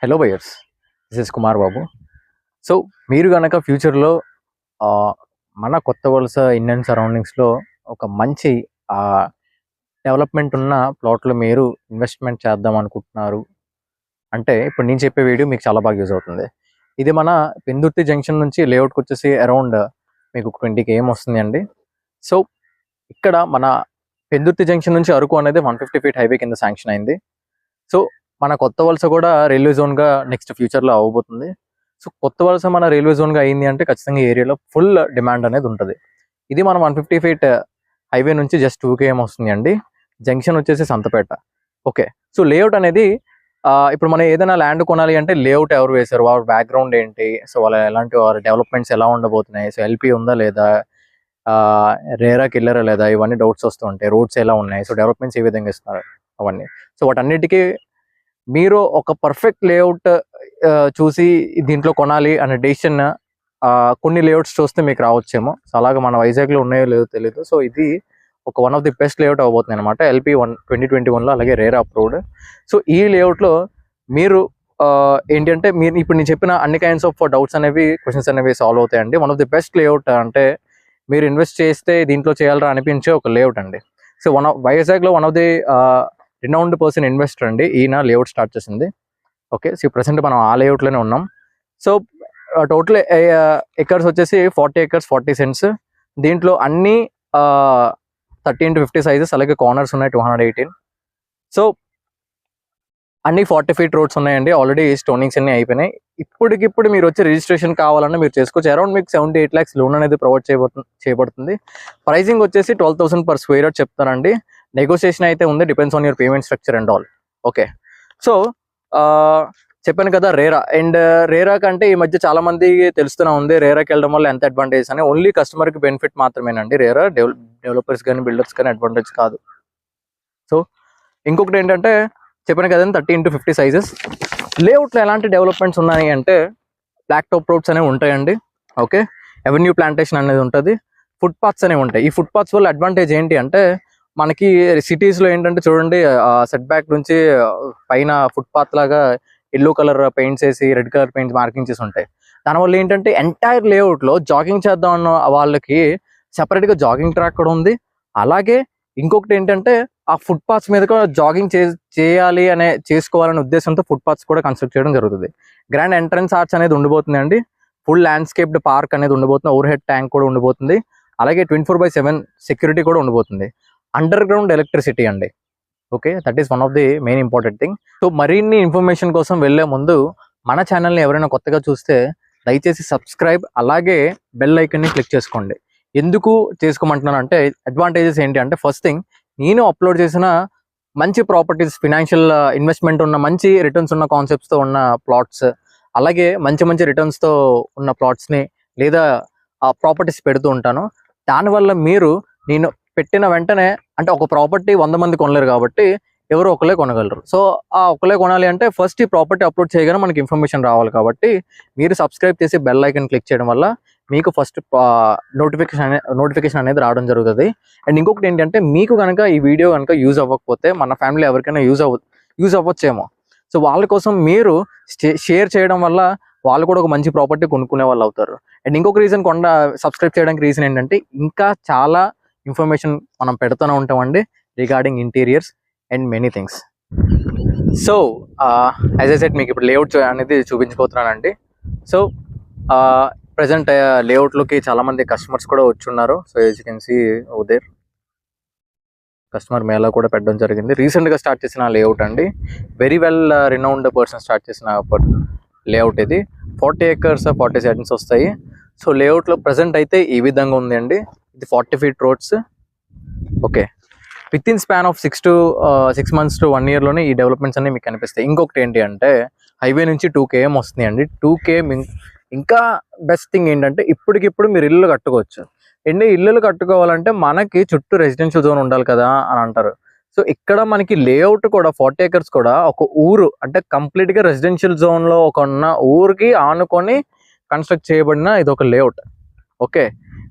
Hello buyers, this is Kumar Babu. So మీరు కనుక ఫ్యూచర్లో మన కొత్త వలస ఇండియన్ సరౌండింగ్స్లో ఒక మంచి డెవలప్మెంట్ ఉన్న ప్లాట్లో మీరు ఇన్వెస్ట్మెంట్ చేద్దాం అనుకుంటున్నారు అంటే ఇప్పుడు నేను చెప్పే వీడియో మీకు చాలా బాగా యూజ్ అవుతుంది. ఇది మన పెందుర్తి జంక్షన్ నుంచి లేఅవుట్కి వచ్చేసి అరౌండ్ మీకు 20 km వస్తుంది అండి. సో ఇక్కడ మన పెందుర్తి జంక్షన్ నుంచి అరకు అనేది 150 feet హైవే కింద శాంక్షన్ అయింది. సో మన కొత్త వలస కూడా రైల్వే జోన్గా నెక్స్ట్ ఫ్యూచర్లో అవ్వబోతుంది. సో కొత్త వలస మన రైల్వే జోన్గా అయింది అంటే ఖచ్చితంగా ఏరియాలో ఫుల్ డిమాండ్ అనేది ఉంటుంది. ఇది మన 150 feet హైవే నుంచి జస్ట్ 2 km వస్తుంది అండి. జంక్షన్ వచ్చేసి సంతపేట. ఓకే, సో లేఅవుట్ అనేది ఇప్పుడు మనం ఏదైనా ల్యాండ్ కొనాలి అంటే లేఅవుట్ ఎవరు వేశారు, వాళ్ళ బ్యాక్గ్రౌండ్ ఏంటి, సో వాళ్ళ ఎలాంటి వాళ్ళ డెవలప్మెంట్స్ ఎలా ఉండబోతున్నాయి, సో ఎల్పీ ఉందా లేదా, రేరా కిల్లరా లేదా, ఇవన్నీ డౌట్స్ వస్తూ ఉంటాయి. రోడ్స్ ఎలా ఉన్నాయి, సో డెవలప్మెంట్స్ ఏ విధంగా ఇస్తున్నారు, అవన్నీ. సో వాటన్నిటికీ మీరు ఒక పర్ఫెక్ట్ లేఅవుట్ చూసి దీంట్లో కొనాలి అనే డెసిషన్ కొన్ని లేఅవుట్స్ చూస్తే మీకు రావచ్చేమో. సో అలాగే మన వైజాగ్లో ఉన్నాయో లేదో తెలియదు. సో ఇది ఒక one of the best layout అవబోతుంది అనమాట. LP 2021లో అలాగే రేరా అప్రూవ్డ్. సో ఈ లేఅవుట్లో మీరు ఏంటంటే మీరు ఇప్పుడు నేను చెప్పిన అన్ని కైండ్స్ ఆఫ్ డౌట్స్ అనేవి, క్వశ్చన్స్ అనేవి సాల్వ్ అవుతాయండి. One of the best layout అంటే మీరు ఇన్వెస్ట్ చేస్తే దీంట్లో చేయాలరా అనిపించే ఒక లేఅవుట్ అండి. సో వైజాగ్లో one of the renowned person investor అండి, ఈయన లేఅవుట్ స్టార్ట్ చేసింది. ఓకే, సో ప్రజెంట్ మనం ఆ లేఅవుట్లోనే ఉన్నాం. సో టోటల్ ఎకర్స్ వచ్చేసి 40 acres 40 cents. దీంట్లో అన్ని 13 to 50 సైజెస్, అలాగే కార్నర్స్ ఉన్నాయి 218. సో అన్ని 40 feet రోడ్స్ ఉన్నాయండి. ఆల్రెడీ స్టోనింగ్స్ అన్ని అయిపోయినాయి. ఇప్పటికిప్పుడు మీరు వచ్చి రిజిస్ట్రేషన్ కావాలన్నా మీరు చేసుకోవచ్చు. అరౌండ్ మీకు 78 lakhs లోన్ అనేది ప్రొవైడ్ చేయబడుతుంది. ప్రైజింగ్ వచ్చేసి 12,000 per square yard చెప్తానండి. నెగోషియేషన్ అయితే ఉంది, depends on your payment structure and all. Okay, so చెప్పాను కదా రేరా. అండ్ రేరా కంటే ఈ మధ్య చాలా మందికి తెలుస్తూనే ఉంది రేరాకి వెళ్ళడం వల్ల ఎంత అడ్వాంటేజ్ అని. ఓన్లీ కస్టమర్కి బెనిఫిట్ మాత్రమేనండి రేరా. డెవలపర్స్ కానీ బిల్డర్స్ కానీ అడ్వాంటేజ్ కాదు. సో ఇంకొకటి ఏంటంటే చెప్పాను కదండి 13 to 50 సైజెస్. లేఅవుట్లో ఎలాంటి డెవలప్మెంట్స్ ఉన్నాయి అంటే బ్లాక్ టాప్ రోడ్స్ అనేవి ఉంటాయండి. ఓకే, అవెన్యూ ప్లాంటేషన్ అనేది ఉంటుంది, ఫుట్పాత్స్ అనేవి ఉంటాయి. ఈ ఫుట్పాత్స్ వల్ల అడ్వాంటేజ్ ఏంటి అంటే మనకి సిటీస్లో ఏంటంటే చూడండి, సెట్ బ్యాక్ నుంచి పైన ఫుట్పాత్ లాగా ఎల్లో కలర్ పెయింట్స్ వేసి రెడ్ కలర్ పెయింట్స్ మార్కింగ్ చేసి ఉంటాయి. దానివల్ల ఏంటంటే ఎంటైర్ లేఅవుట్లో జాగింగ్ చేద్దాం అన్న వాళ్ళకి సెపరేట్గా జాగింగ్ ట్రాక్ కూడా ఉంది. అలాగే ఇంకొకటి ఏంటంటే ఆ ఫుట్పాత్స్ మీద కూడా జాగింగ్ చేయాలి అనే చేసుకోవాలనే ఉద్దేశంతో ఫుట్పాత్స్ కూడా కన్స్ట్రక్ట్ చేయడం జరుగుతుంది. గ్రాండ్ ఎంట్రన్స్ ఆర్చ్ అనేది ఉండబోతుంది అండి. ఫుల్ ల్యాండ్స్కేప్డ్ పార్క్ అనేది ఉండబోతుంది. ఓవర్ హెడ్ ట్యాంక్ కూడా ఉండబోతుంది. అలాగే 24/7 సెక్యూరిటీ కూడా ఉండబోతుంది. అండర్ గ్రౌండ్ ఎలక్ట్రిసిటీ అండి. Okay, that is one of the main important thing. So మరిన్ని ఇన్ఫర్మేషన్ కోసం వెళ్ళే ముందు మన ఛానల్ని ఎవరైనా కొత్తగా చూస్తే దయచేసి సబ్స్క్రైబ్, అలాగే బెల్ ఐకన్ని క్లిక్ చేసుకోండి. ఎందుకు చేసుకోమంటున్నాను అంటే అడ్వాంటేజెస్ ఏంటి అంటే, ఫస్ట్ థింగ్, నేను అప్లోడ్ చేసిన మంచి ప్రాపర్టీస్, ఫినాన్షియల్ ఇన్వెస్ట్మెంట్ ఉన్న మంచి రిటర్న్స్ ఉన్న కాన్సెప్ట్స్తో ఉన్న ప్లాట్స్, అలాగే మంచి మంచి రిటర్న్స్తో ఉన్న ప్లాట్స్ని లేదా ప్రాపర్టీస్ పెడుతూ ఉంటాను. దానివల్ల మీరు నేను పెట్టిన వెంటనే అంటే ఒక ప్రాపర్టీ 100 మంది కొనలేరు కాబట్టి ఎవరో ఒకళ్ళే కొనగలరు. సో ఆ ఒకళ్ళే కొనాలి అంటే ఫస్ట్ ఈ ప్రాపర్టీ అప్లోడ్ చేయగానే మనకి ఇన్ఫర్మేషన్ రావాలి. కాబట్టి మీరు సబ్స్క్రైబ్ చేసి బెల్ ఐకన్ క్లిక్ చేయడం వల్ల మీకు ఫస్ట్ నోటిఫికేషన్ అనేది రావడం జరుగుతుంది. అండ్ ఇంకొకటి ఏంటంటే మీకు కనుక ఈ వీడియో కనుక యూజ్ అవ్వకపోతే మన ఫ్యామిలీ ఎవరికైనా యూజ్ అవ్వచ్చేమో. సో వాళ్ళ కోసం మీరు షేర్ చేయడం వల్ల వాళ్ళు కూడా ఒక మంచి ప్రాపర్టీ కొనుక్కునే వాళ్ళు అవుతారు. అండ్ ఇంకొక రీజన్ సబ్స్క్రైబ్ చేయడానికి రీజన్ ఏంటంటే ఇంకా చాలా ఇన్ఫర్మేషన్ మనం పెడుతూనే ఉంటామండి regarding interiors and many things. So as I said మీకు ఇప్పుడు లేఅవుట్ అనేది చూపించబోతున్నానండి. సో ప్రజెంట్ లేఅవుట్లోకి చాలామంది కస్టమర్స్ కూడా వచ్చున్నారు. So as you can see there customer mela కూడా పెట్టడం జరిగింది. రీసెంట్గా స్టార్ట్ చేసిన లేఅవుట్ అండి. Very well renowned person start చేసిన లేఅవుట్ ఇది. 40 acres 40 cents వస్తాయి. సో లేఅవుట్లో ప్రజెంట్ అయితే ఈ విధంగా ఉంది అండి. ఇది 40 feet రోడ్స్. Okay, within span of 6 months to 1 year లోనే ఈ డెవలప్మెంట్స్ అన్ని మీకు కనిపిస్తాయి. ఇంకొకటి ఏంటి అంటే హైవే నుంచి 2 km వస్తుంది అండి. 2 km ఇంకా బెస్ట్ థింగ్ ఏంటంటే ఇప్పటికిప్పుడు మీరు ఇల్లు కట్టుకోవచ్చు. ఇల్లులు కట్టుకోవాలంటే మనకి చుట్టూ రెసిడెన్షియల్ జోన్ ఉండాలి కదా అని అంటారు. సో ఇక్కడ మనకి లేఅవుట్ కూడా 40 acres కూడా ఒక ఊరు అంటే కంప్లీట్గా రెసిడెన్షియల్ జోన్లో ఒక ఉన్న ఊరికి ఆనుకొని కన్స్ట్రక్ట్ చేయబడిన ఇది ఒక లేఅవుట్. ఓకే,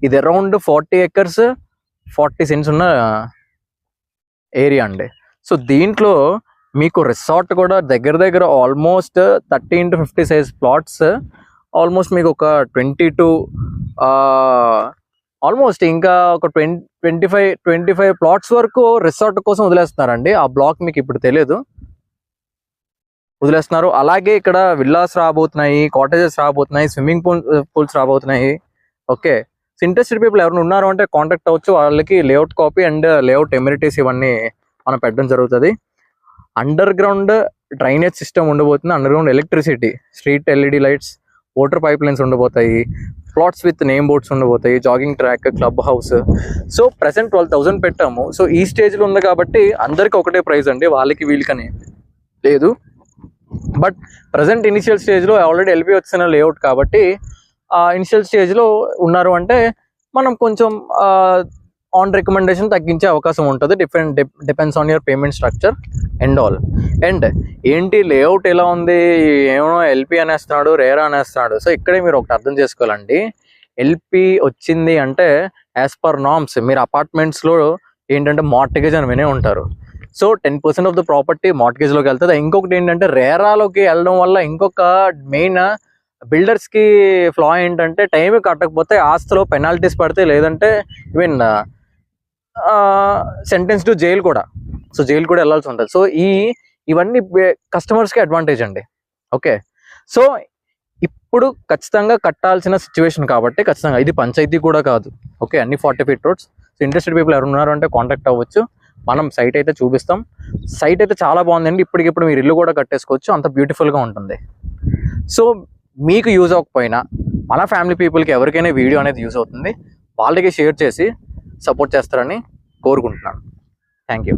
ఇది అరౌండ్ 40 acres 40 cents ఉన్న ఏరియా అండి. సో దీంట్లో మీకు రిసార్ట్ కూడా దగ్గర దగ్గర almost 30 into 50 size plots almost మీకు ఒక 22 ఆల్మోస్ట్ ఇంకా ఒక 25 ప్లాట్స్ వరకు రిసార్ట్ కోసం వదిలేస్తున్నారండి. ఆ బ్లాక్ మీకు ఇప్పుడు తెలియదు, వదిలేస్తున్నారు. అలాగే ఇక్కడ విల్లాస్ రాబోతున్నాయి, కాటేజెస్ రాబోతున్నాయి, స్విమ్మింగ్ పూల్స్ రాబోతున్నాయి. ఓకే, ఇంట్రెస్టెడ్ పీపుల్ ఎవరైనా ఉన్నారు అంటే కాంటాక్ట్ అవ్వచ్చు. వాళ్ళకి layout copy and layout amenities ఇవన్నీ మనం పెట్టడం జరుగుతుంది. అండర్ గ్రౌండ్ డ్రైనేజ్ సిస్టమ్ ఉండబోతుంది, underground electricity, street LED lights, water pipelines ఉండబోతాయి, ప్లాట్స్ విత్ నేమ్ బోర్డ్స్ ఉండబోతాయి, jogging track, club house. So present 12,000 పెట్టాము. సో ఈ స్టేజ్లో ఉంది కాబట్టి అందరికి ఒకటే ప్రైస్ అండి, వాళ్ళకి వీళ్ళకని లేదు. బట్ ప్రజెంట్ ఇనిషియల్ స్టేజ్లో ఆల్రెడీ LP వచ్చిన లేఅవుట్ కాబట్టి ఇనిషియల్ స్టేజ్లో ఉన్నారు అంటే మనం కొంచెం ఆన్ రికమెండేషన్ తగ్గించే అవకాశం ఉంటుంది. Depends on your payment structure and all. And ఏంటి లేఅవుట్ ఎలా ఉంది, ఏమో LP అనేస్తున్నాడు, రేరా అనేస్తున్నాడు. సో ఇక్కడే మీరు ఒకటి అర్థం చేసుకోవాలండి. LP వచ్చింది అంటే యాజ్ పర్ నార్మ్స్ మీరు అపార్ట్మెంట్స్లో ఏంటంటే మార్టిగేజ్ అని వినే ఉంటారు. సో 10% ఆఫ్ ద ప్రాపర్టీ మార్టిగేజ్లోకి వెళ్తుంది. ఇంకొకటి ఏంటంటే రేరాలోకి వెళ్ళడం వల్ల ఇంకొక మెయిన్ బిల్డర్స్కి ఫ్లా ఏంటంటే టైం కట్టకపోతే ఆస్తిలో పెనాల్టీస్ పడితే, లేదంటే ఈవెన్ సెంటెన్స్ టు జైలు కూడా. సో జైలు కూడా వెళ్ళాల్సి ఉంటుంది. సో ఇవన్నీ కస్టమర్స్కి అడ్వాంటేజ్ అండి. ఓకే, సో ఇప్పుడు ఖచ్చితంగా కట్టాల్సిన సిచ్యువేషన్ కాబట్టి ఖచ్చితంగా ఇది పంచాయతీ కూడా కాదు. ఓకే, అన్ని 40 feet roads. So interested people ఎవరు ఉన్నారు అంటే కాంటాక్ట్ అవ్వచ్చు. మనం సైట్ అయితే చూపిస్తాం. సైట్ అయితే చాలా బాగుందండి. ఇప్పటికిప్పుడు మీరు ఇల్లు కూడా కట్టేసుకోవచ్చు, అంత బ్యూటిఫుల్గా ఉంటుంది. సో మీకు యూజ్ అవ్వకపోయినా మన ఫ్యామిలీ పీపుల్కి ఎవరికైనా వీడియో అనేది యూజ్ అవుతుంది, వాళ్ళకి షేర్ చేసి సపోర్ట్ చేస్తారని కోరుకుంటున్నాను. Thank you.